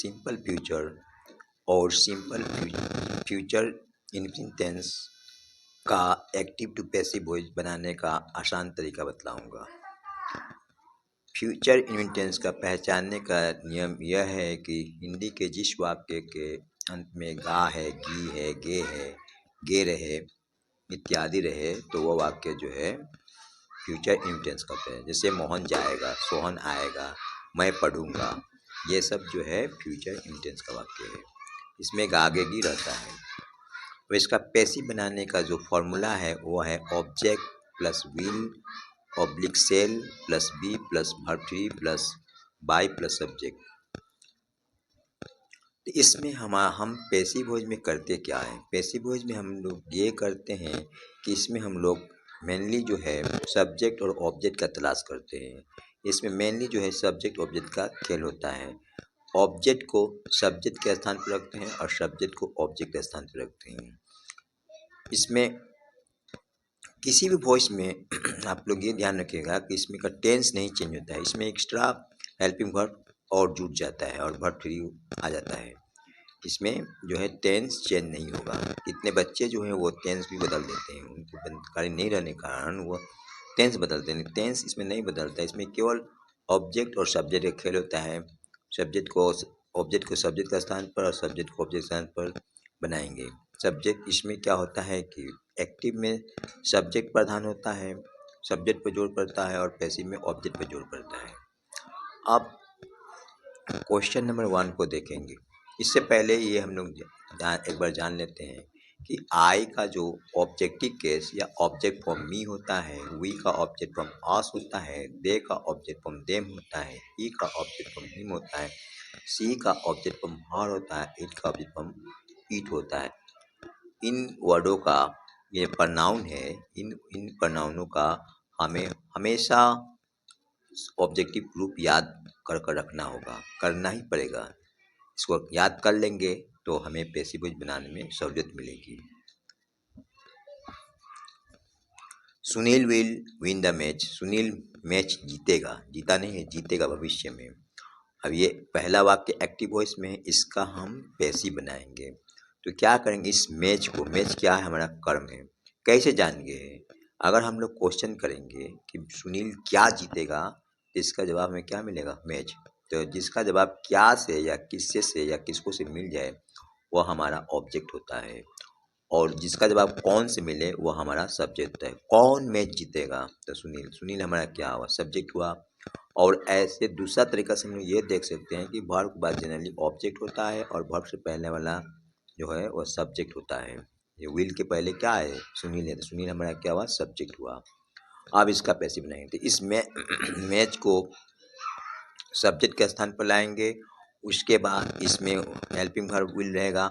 Simple future और simple future infinite tense का active to passive voice बनाने का आसान तरीका बतलाऊंगा। फ्यूचर इन्फिनिट टेंस का पहचानने का नियम यह है कि हिंदी के जिस वाक्य के अंत में गा है, गी है, गे रहे इत्यादि रहे तो वह वाक्य जो है फ्यूचर इन्फिनिट टेंस कहते हैं। जैसे मोहन जाएगा, सोहन आएगा, मैं पढ़ूंगा, ये सब जो है फ्यूचर इन्फिनिट टेंस का वाक्य है। इसमें गागेगी रहता है। तो इसका पैसिव बनाने का जो फॉर्मूला है वो है object plus will oblique sell plus be plus verb three plus by plus subject. तो इसमें हम पैसिव वॉइस में करते क्या है? पैसिव वॉइस में हम लोग ये करते हैं कि इसमें हम लोग मेनली जो है सब्जेक्ट और ऑब्जेक्ट का तलाश करते हैं। इसमें मेनली जो है सब्जेक्ट ऑब्जेक्ट का खेल होता है। ऑब्जेक्ट को सब्जेक्ट के स्थान पर रखते हैं और सब्जेक्ट को ऑब्जेक्ट के स्थान पर रखते हैं। इसमें किसी भी वॉइस में आप लोग ये ध्यान रखिएगा कि इसमें का टेंस नहीं चेंज होता है। इसमें एक्स्ट्रा हेल्पिंग वर्ब और जुड़ जाता है और वर्ब थ्री आ जाता है। इसमें जो है टेंस चेंज नहीं होगा। कितने बच्चे जो हैं वो टेंस भी बदल देते हैं, उनको जानकारी नहीं रहने के कारण वो टेंस बदलते हैं। टेंस इसमें नहीं बदलता, इसमें केवल ऑब्जेक्ट और सब्जेक्ट का खेल होता है। ऑब्जेक्ट को सब्जेक्ट का स्थान पर और सब्जेक्ट को ऑब्जेक्ट स्थान पर बनाएंगे। सब्जेक्ट इसमें क्या होता है कि एक्टिव में सब्जेक्ट प्रधान होता है, सब्जेक्ट पर जोर पड़ता है, और पैसिव में ऑब्जेक्ट पर जोर पड़ता है। अब क्वेश्चन नंबर 1 को देखेंगे। इससे पहले ये हम लोग एक बार जान लेते हैं कि आई का जो ऑब्जेक्टिव केस या ऑब्जेक्ट फ्रॉम मी होता है, वी का ऑब्जेक्ट फ्रॉम अस होता है, दे का ऑब्जेक्ट फ्रॉम देम होता है, ही का ऑब्जेक्ट फ्रॉम हिम होता है, सी का ऑब्जेक्ट फ्रॉम हर होता है, इट का ऑब्जेक्ट फ्रॉम इट होता है। इन वर्डों का ये प्रनाउन है। इन प्रनाउनों का हमें हमेशा ऑब्जेक्टिव ग्रुप याद कर रखना होगा, करना ही पड़ेगा। इसको याद कर लेंगे तो हमें पैसिव वॉइस बनाने में सहूलियत मिलेगी। Sunil will win the match. Sunil match जीतेगा, जीता नहीं है, जीतेगा भविष्य में। अब ये पहला वाक्य एक्टिव वॉइस में है, इसका हम पैसिव बनाएंगे। तो क्या करेंगे, इस मैच को, मैच क्या है, हमारा कर्म है, कैसे जानेंगे? अगर हम लोग क्वेश्चन करेंगे कि सुनील क्या जीतेगा, तो इसका जवाब हमें क्या मिलेगा? मैच। तो जिसका जवाब क्या से या किससे से या किसको से मिल जाए वह हमारा ऑब्जेक्ट होता है, और जिसका जवाब कौन से मिले वो हमारा सब्जेक्ट होता है। कौन मैच जीतेगा? तो सुनील। सुनील हमारा क्या हुआ? सब्जेक्ट हुआ। और ऐसे दूसरा तरीका से हम लोग ये देख सकते हैं कि वर्ब के बाद जनरली ऑब्जेक्ट होता है और वर्ब से पहले वाला जो है वो सब्जेक्ट होता है। ये विल के पहले क्या है? सुनील है, तो सुनील हमारा क्या हुआ? सब्जेक्ट हुआ। अब इसका पैसिव बनाएंगे। तो इस मैच को सब्जेक्ट के स्थान पर लाएंगे। उसके बाद इसमें हेल्पिंग वर्ब विल रहेगा।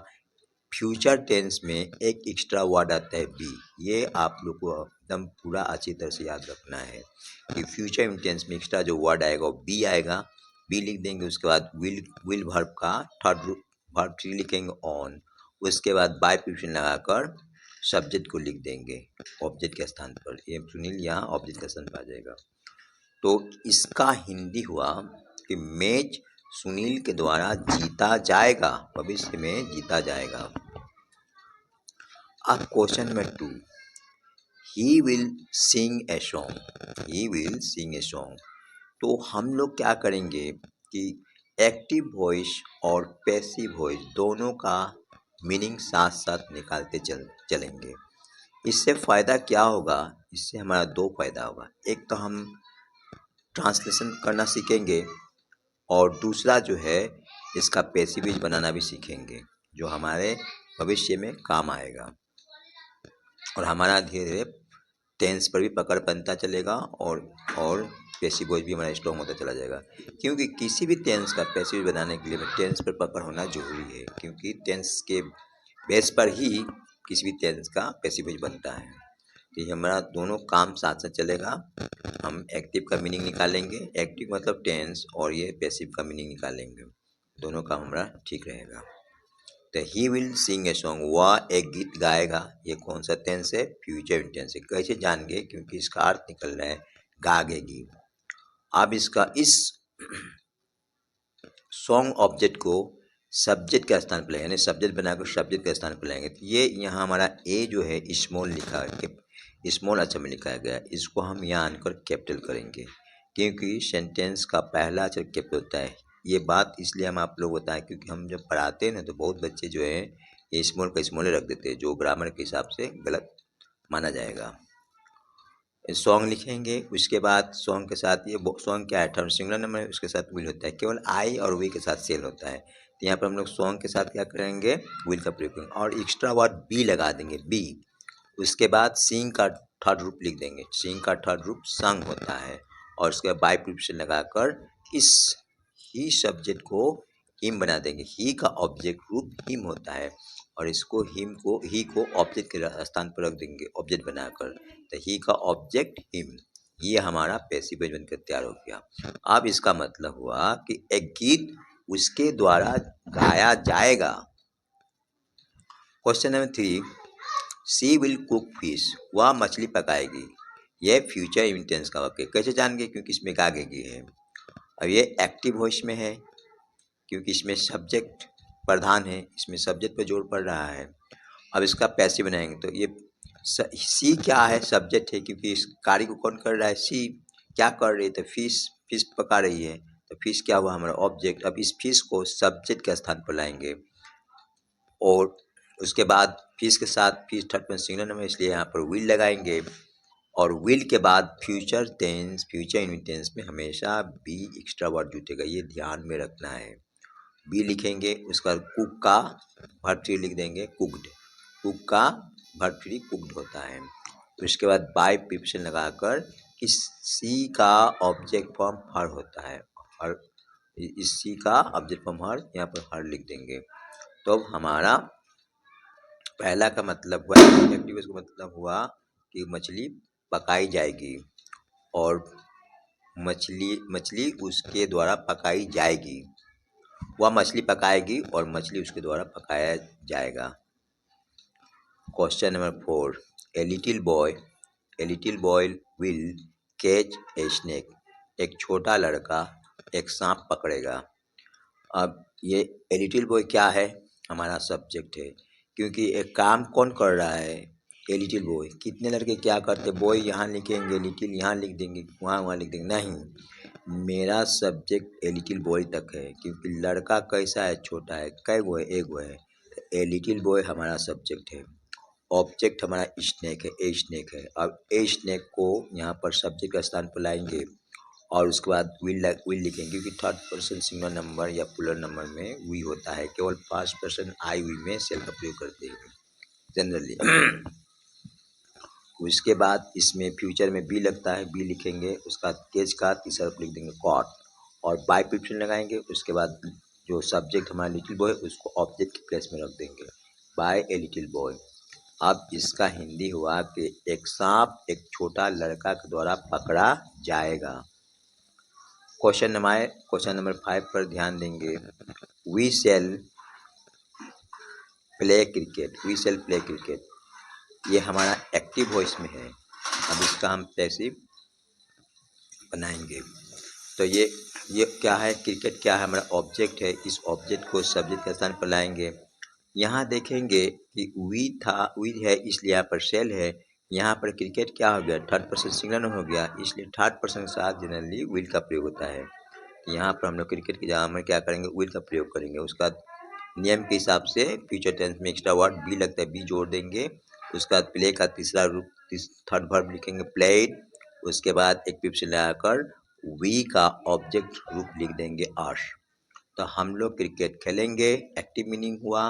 फ्यूचर टेंस में एक एक्स्ट्रा वर्ड आता है बी। ये आप लोग को एकदम पूरा अच्छी तरह से याद रखना है कि फ्यूचर टेंस में एक्स्ट्रा जो वर्ड आएगा वो बी आएगा। बी लिख देंगे। उसके बाद विल वर्ब का थर्ड वर्ब थ्री लिखेंगे ऑन। उसके बाद बाय प्रीपोजिशन लगाकर सब्जेक्ट को लिख देंगे ऑब्जेक्ट के स्थान पर। ये सुनील यहाँ ऑब्जेक्ट के स्थान पर आ जाएगा। तो इसका हिंदी हुआ कि मैच सुनील के द्वारा जीता जाएगा, भविष्य में जीता जाएगा। अब question number 2, he will sing a song. He will sing a song. तो हम लोग क्या करेंगे कि एक्टिव वॉइस और पैसिव वॉइस दोनों का मीनिंग साथ साथ निकालते चलेंगे। इससे फ़ायदा क्या होगा? इससे हमारा दो फायदा होगा। एक तो हम ट्रांसलेशन करना सीखेंगे, और दूसरा जो है इसका पैसिव वॉइस बनाना भी सीखेंगे, जो हमारे भविष्य में काम आएगा। और हमारा धीरे धीरे टेंस पर भी पकड़ बनता चलेगा, और पैसिव वॉइस भी हमारा स्ट्रॉन्ग होता चला जाएगा। क्योंकि किसी भी टेंस का पैसिव बनाने के लिए टेंस पर पकड़ होना जरूरी है, क्योंकि टेंस के बेस पर ही किसी भी टेंस का पैसिव वॉइस बनता है। तो ये हमारा दोनों काम साथ साथ चलेगा। हम एक्टिव का मीनिंग निकालेंगे, एक्टिव मतलब टेंस, और ये पैसिव का मीनिंग निकालेंगे। दोनों काम हमारा ठीक रहेगा। तो he will sing a song, वह एक गीत गाएगा। ये कौन सा टेंस है? फ्यूचर टेंस है। कैसे जानेंगे? क्योंकि इसका अर्थ निकल रहा है गागेगी। अब इसका इस सॉन्ग ऑब्जेक्ट को सब्जेक्ट का स्थान पर लाएंगे, यानी सब्जेक्ट बनाकर सब्जेक्ट का स्थान पर लाएंगे। तो ये यहाँ हमारा ए जो है स्मॉल लिखा है, स्मॉल अक्षर में लिखा गया है, इसको हम यहाँ आनकर कैपिटल करेंगे, क्योंकि सेंटेंस का पहला अक्षर कैपिटल होता है। ये बात इसलिए हम आप लोग बताएं, क्योंकि हम जब पढ़ाते हैं ना तो बहुत बच्चे जो है ये स्मॉल का स्मॉल रख देते हैं, जो ग्रामर के हिसाब से गलत माना जाएगा। सॉन्ग लिखेंगे, उसके बाद सॉन्ग के साथ ये सॉन्ग क्या है, थर्ड सिंगुलर नंबर है, उसके साथ विल होता है, केवल आई और वी के साथ सेल होता है। तो यहाँ पर हम लोग सॉन्ग के साथ क्या करेंगे, विल का प्रयोग करेंगे और एक्स्ट्रा वर्ड बी लगा देंगे, बी। उसके बाद सिंग का थर्ड रूप लिख देंगे, सिंग का थर्ड रूप संग होता है, और उसके बाद बाय प्रिपोजिशन लगाकर इस ही सब्जेक्ट को हिम बना देंगे। ही का ऑब्जेक्ट रूप हिम होता है, और इसको हिम को ही को ऑब्जेक्ट के स्थान पर रख देंगे ऑब्जेक्ट बनाकर, तो ही का ऑब्जेक्ट हिम। ये हमारा पैसिव वॉइस बनकर तैयार हो गया। अब इसका मतलब हुआ कि एक गीत उसके द्वारा गाया जाएगा। Question number 3, she will cook fish, वह मछली पकाएगी। यह फ्यूचर इंटेंस का वाक्य कैसे जान गए, क्योंकि इसमें गागेगी है। अब ये एक्टिव वॉइस में है, क्योंकि इसमें सब्जेक्ट प्रधान है, इसमें सब्जेक्ट पर जोर पड़ रहा है। अब इसका पैसिव बनाएंगे तो ये सी क्या है, सब्जेक्ट है, क्योंकि इस कार्य को कौन कर रहा है, सी। क्या कर रही है, तो फिश, फिश पका रही है, तो फिश क्या हुआ हमारा ऑब्जेक्ट। अब इस फिश को सब्जेक्ट के स्थान पर लाएंगे, और उसके बाद फिश के साथ fish third person singular number, इसलिए यहाँ पर विल लगाएंगे, और विल के बाद फ्यूचर टेंस, फ्यूचर इंटेंस में हमेशा बी एक्स्ट्रा वर्ड जुटेगा, ये ध्यान में रखना है। बी लिखेंगे, उसका कुक का वर्ब थ्री लिख देंगे, कुकड, कुक का वर्ब थ्री कुकड होता है। उसके बाद बाय प्रिपोजिशन लगाकर इस सी का ऑब्जेक्ट फॉर्म हर होता है, हर, इस सी का ऑब्जेक्ट फॉर्म हर, यहाँ पर हर लिख देंगे। तो हमारा पहला का मतलब हुआ, एक्टिव का मतलब हुआ कि मछली पकाई जाएगी, और मछली उसके द्वारा पकाई जाएगी, वह मछली पकाएगी और मछली उसके द्वारा पकाया जाएगा। Question number 4, a little boy will catch a snake, एक छोटा लड़का एक सांप पकड़ेगा। अब ये ए लिटिल बॉय क्या है, हमारा सब्जेक्ट है, क्योंकि एक काम कौन कर रहा है, ए लिटिल बॉय। कितने लड़के क्या करते, बॉय यहाँ लिखेंगे, लिटिल यहाँ लिख देंगे, वहाँ लिख देंगे, नहीं, मेरा सब्जेक्ट ए लिटिल बॉय तक है, क्योंकि लड़का कैसा है, छोटा है, कै गो है, एक गो है। ए लिटिल बॉय हमारा सब्जेक्ट है, ऑब्जेक्ट हमारा स्नेक है, ए स्नेक है। अब ए स्नेक को यहाँ पर सब्जेक्ट के स्थान पर लाएंगे, और उसके बाद विल लिखेंगे, क्योंकि थर्ड पर्सन सिंगुलर नंबर या प्लूरल नंबर में वी होता है, केवल फर्स्ट पर्सन आई वी में सेल का प्रयोग करते हैं जनरली। उसके बाद इसमें फ्यूचर में बी लगता है, बी लिखेंगे, उसका केज का तीसरा रूप लिख देंगे कॉट, और बाय प्रिपोजिशन लगाएंगे। उसके बाद जो सब्जेक्ट हमारा लिटिल बॉय, उसको ऑब्जेक्ट के प्लेस में रख देंगे, बाय ए लिटिल बॉय। अब इसका हिंदी हुआ कि एक सांप एक छोटा लड़का के द्वारा पकड़ा जाएगा। क्वेश्चन नंबर 5 पर ध्यान देंगे। वी शैल प्ले क्रिकेट, ये हमारा एक्टिव वॉइस में है। अब इसका हम पैसिव बनाएंगे, तो ये क्या है, क्रिकेट क्या है, हमारा ऑब्जेक्ट है, इस ऑब्जेक्ट को सब्जेक्ट के स्थान पर लाएंगे। यहाँ देखेंगे कि वी है, इसलिए यहाँ पर सेल है। यहाँ पर क्रिकेट क्या हो गया, थर्ड पर्सन सिंगुलर हो गया, इसलिए थर्ड पर्सन के साथ जनरली विल का प्रयोग होता है। यहाँ पर हम लोग क्रिकेट की जगह में क्या करेंगे, विल का प्रयोग करेंगे। उसका नियम के हिसाब से फ्यूचर टेंस में एक्स्ट्रा वर्ड बी लगता है, बी जोड़ देंगे। उसका बाद प्ले का तीसरा रूप, थर्ड वर्ब लिखेंगे, प्लेड। उसके बाद एक प्रिपोजिशन लगाकर वी का ऑब्जेक्ट रूप लिख देंगे, आर्श। तो हम लोग क्रिकेट खेलेंगे, एक्टिव मीनिंग हुआ,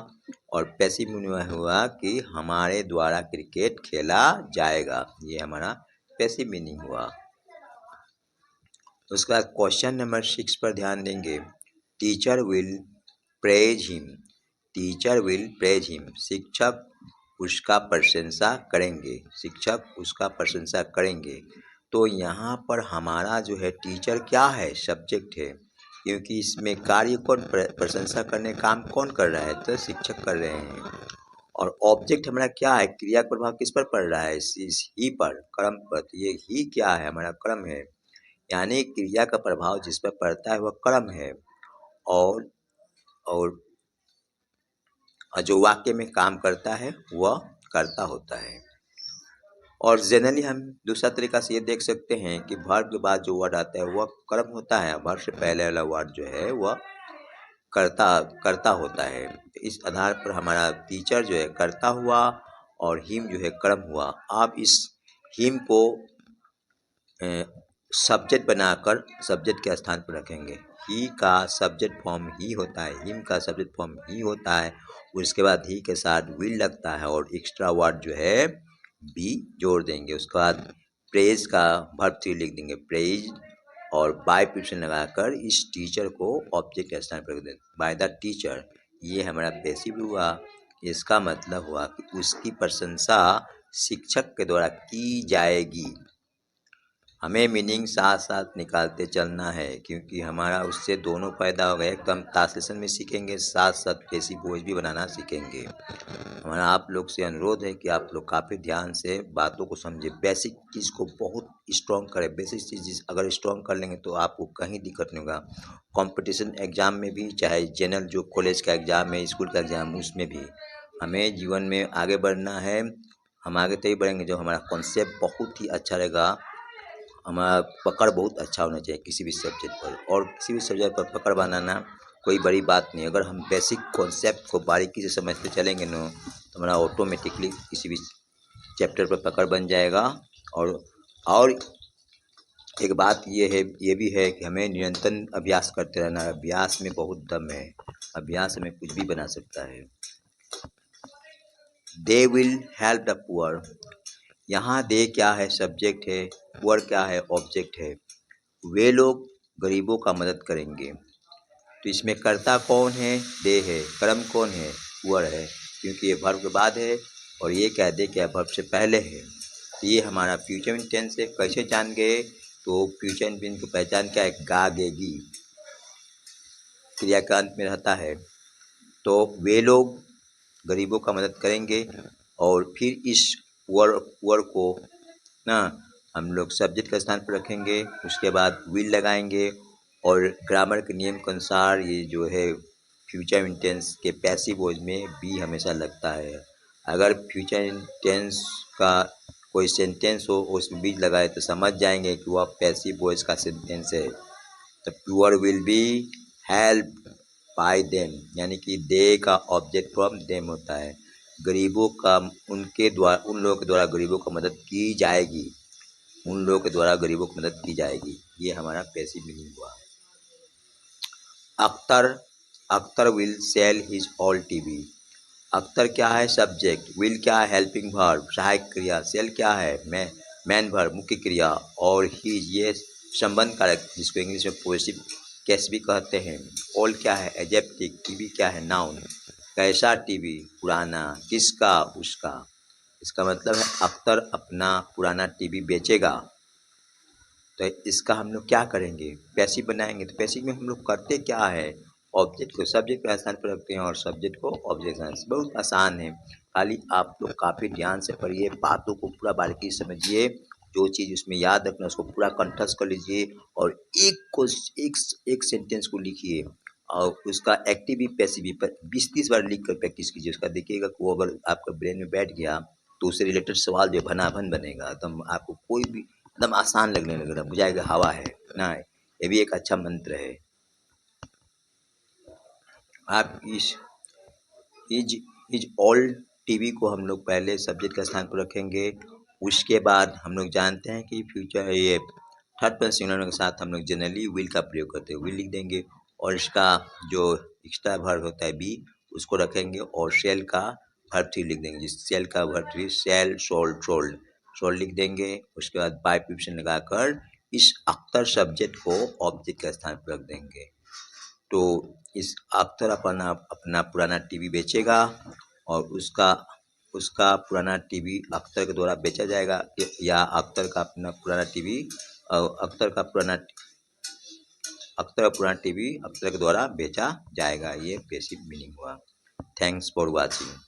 और पैसिव मीनिंग हुआ कि हमारे द्वारा क्रिकेट खेला जाएगा, ये हमारा पैसिव मीनिंग हुआ। उसका क्वेश्चन नंबर 6 पर ध्यान देंगे। टीचर विल प्रेज हिम, शिक्षक उसका प्रशंसा करेंगे। तो यहाँ पर हमारा जो है टीचर क्या है, सब्जेक्ट है, क्योंकि इसमें कार्य कौन, प्रशंसा करने काम कौन कर रहा है, तो शिक्षक कर रहे हैं। और ऑब्जेक्ट हमारा क्या है, क्रिया का प्रभाव किस पर पड़ रहा है, ही पर, कर्म पर। तो ये ही क्या है, हमारा कर्म है, यानी क्रिया का प्रभाव जिस पर पड़ता है वह कर्म है। और और जो वाक्य में काम करता है वह कर्ता होता है। और जनरली हम दूसरा तरीका से ये देख सकते हैं कि वर्ब के बाद जो वर्ड आता है वह कर्म होता है, वर्ब से पहले वाला वर्ड जो है वह कर्ता कर्ता होता है। तो इस आधार पर हमारा टीचर जो है कर्ता हुआ और हिम जो है कर्म हुआ। आप इस हिम को सब्जेक्ट बनाकर सब्जेक्ट के स्थान पर रखेंगे। ही का सब्जेक्ट फॉर्म ही होता है, हिम का सब्जेक्ट फॉर्म ही होता है। उसके बाद ही के साथ विल लगता है और एक्स्ट्रा वर्ड जो है बी जोड़ देंगे। उसके बाद प्रेज का वर्ब थ्री लिख देंगे, प्रेज, और बाय प्रिपोजिशन लगाकर इस टीचर को ऑब्जेक्ट के स्थान पर रख देंगे, बाय द टीचर। ये हमारा पैसिव हुआ। इसका मतलब हुआ कि उसकी प्रशंसा शिक्षक के द्वारा की जाएगी। हमें मीनिंग साथ साथ निकालते चलना है क्योंकि हमारा उससे दोनों फायदा हो गया। एक तो हम ट्रांसलेशन में सीखेंगे, साथ साथ पैसिव वॉइस भी बनाना सीखेंगे। हमारा आप लोग से अनुरोध है कि आप लोग काफ़ी ध्यान से बातों को समझे, बेसिक चीज़ को बहुत स्ट्रॉन्ग करें। बेसिक चीज़ अगर स्ट्रॉन्ग कर लेंगे तो आपको कहीं दिक्कत नहीं होगा। कॉम्पिटिशन एग्ज़ाम में भी, चाहे जनरल जो कॉलेज का एग्ज़ाम है, स्कूल का एग्ज़ाम, उसमें भी हमें जीवन में आगे बढ़ना है। हम आगे तभी बढ़ेंगे जब हमारा कॉन्सेप्ट बहुत ही अच्छा रहेगा, हमारा पकड़ बहुत अच्छा होना चाहिए किसी भी सब्जेक्ट पर। और किसी भी सब्जेक्ट पर पकड़ बनाना कोई बड़ी बात नहीं। अगर हम बेसिक कॉन्सेप्ट को बारीकी से समझते चलेंगे ना तो हमारा ऑटोमेटिकली किसी भी चैप्टर पर पकड़ बन जाएगा। और एक बात ये भी है कि हमें निरंतर अभ्यास करते रहना है। अभ्यास में बहुत दम है, अभ्यास में कुछ भी बना सकता है। They will help the poor. यहाँ दे क्या है, सब्जेक्ट है, पुअर क्या है, ऑब्जेक्ट है। वे लोग गरीबों का मदद करेंगे। तो इसमें कर्ता कौन है, दे है। कर्म कौन है, पुअर है, क्योंकि ये वर्ब के बाद है और ये क्या दे क्या वर्ब से पहले है। तो ये हमारा फ्यूचर इंटेंस है। कैसे जान गए, तो फ्यूचर इंटेंस की पहचान क्या है, गागेगी क्रिया का अंत में रहता है। तो वे लोग गरीबों का मदद करेंगे और फिर इस पुअर को ना हम लोग सब्जेक्ट के स्थान पर रखेंगे। उसके बाद विल लगाएंगे और ग्रामर के नियम के अनुसार ये जो है फ्यूचर इंटेंस के पैसिव वॉइस में बी हमेशा लगता है। अगर फ्यूचर इंटेंस का कोई सेंटेंस हो उसमें बी लगाए तो समझ जाएंगे कि वह पैसिव वॉइस का सेंटेंस है। The poor will be help by them, यानी कि दे का ऑब्जेक्ट फ्रॉम देम होता है। गरीबों का उनके द्वारा, उन लोगों के द्वारा गरीबों को मदद की जाएगी, उन लोगों के द्वारा गरीबों को मदद की जाएगी। ये हमारा पैसिव मीनिंग हुआ। Akhtar, Akhtar will sell his all TV. Akhtar क्या है, सब्जेक्ट, विल क्या है, हेल्पिंग वर्ब सहायक क्रिया, सेल क्या है, मैन वर्ब मुख्य क्रिया, और हिज ये संबंध कारक जिसको इंग्लिश में पॉजिटिव केस भी कहते हैं। ऑल क्या है, एडजेक्टिव, टीवी क्या है, नाउन। कैसा टीवी, पुराना, किसका, उसका। इसका मतलब है अख्तर अपना पुराना टीवी बेचेगा। तो इसका हम लोग क्या करेंगे, पैसिव बनाएंगे। तो पैसिव में हम लोग करते क्या है, ऑब्जेक्ट को सब्जेक्ट के स्थान पर रखते हैं और सब्जेक्ट को ऑब्जेक्ट के स्थान से। बहुत आसान है, खाली आप लोग काफ़ी ध्यान से पढ़िए, बातों को पूरा बारीकी से समझिए, जो चीज़ उसमें याद रखना उसको पूरा कंठस्थ कर लीजिए और एक सेंटेंस को लिखिए और उसका एक्टिव भी पैसिव भी 20-30 बार लिख कर प्रैक्टिस कीजिए। उसका देखिएगा कि वो अगर आपका ब्रेन में बैठ गया तो उससे रिलेटेड सवाल जो भनाभन बनेगा। तो आपको कोई भी एकदम आसान लगने लगेगा, बुझाएगा हवा है ना। ये भी एक अच्छा मंत्र है। आप इज इज ऑल टीवी को हम लोग पहले सब्जेक्ट के स्थान पर रखेंगे। उसके बाद हम लोग जानते हैं कि फ्यूचर ये थर्ड पर्सन सिंगुलर के साथ हम लोग जनरली विल का प्रयोग करते हैं, विल लिख देंगे और इसका जो एक्स्ट्रा वर्ब होता है बी उसको रखेंगे और सेल का वर्ब थ्री लिख देंगे। जिस सेल का verb three, sell, sold, sold, sold लिख देंगे। उसके बाद बाय प्रिपोजिशन लगाकर इस अख्तर सब्जेक्ट को ऑब्जेक्ट के स्थान पर रख देंगे। तो इस अख्तर अपना अपना पुराना टीवी बेचेगा और उसका उसका पुराना टीवी अख्तर के द्वारा बेचा जाएगा, या अख्तर का अपना पुराना टीवी अख्तर का पुराना टीवी अख्तर के द्वारा बेचा जाएगा। ये बेसिक मीनिंग हुआ। Thanks for watching.